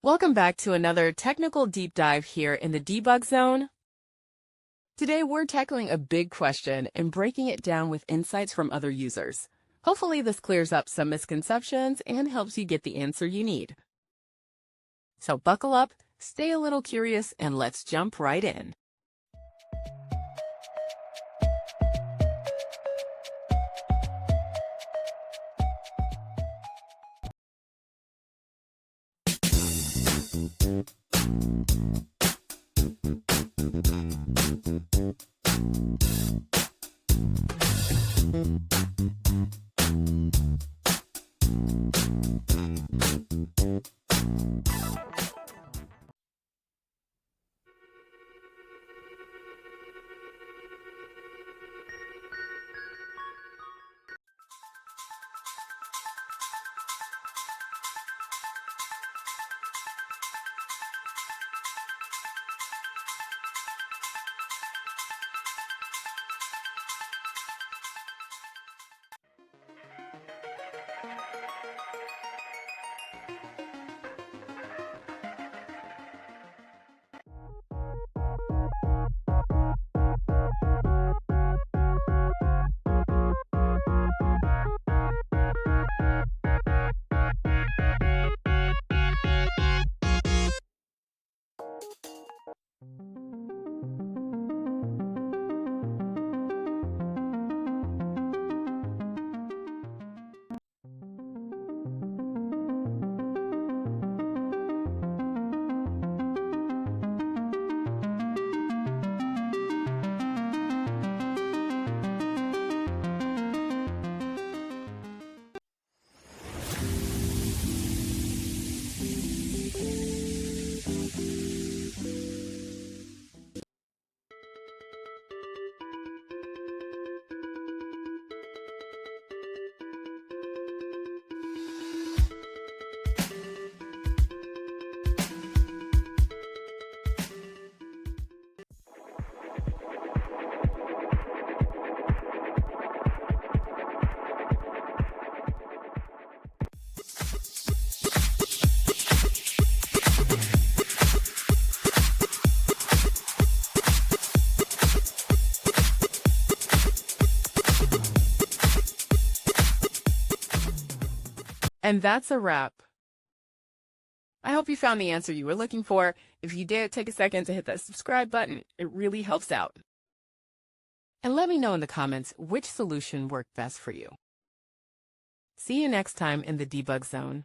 Welcome back to another technical deep dive here in the debug zone. Today we're tackling a big question and breaking it down with insights from other users. Hopefully this clears up some misconceptions and helps you get the answer you need. So buckle up, stay a little curious, and let's jump right in. And that's a wrap. I hope you found the answer you were looking for. If you did, take a second to hit that subscribe button. It really helps out. And let me know in the comments which solution worked best for you. See you next time in the debug zone.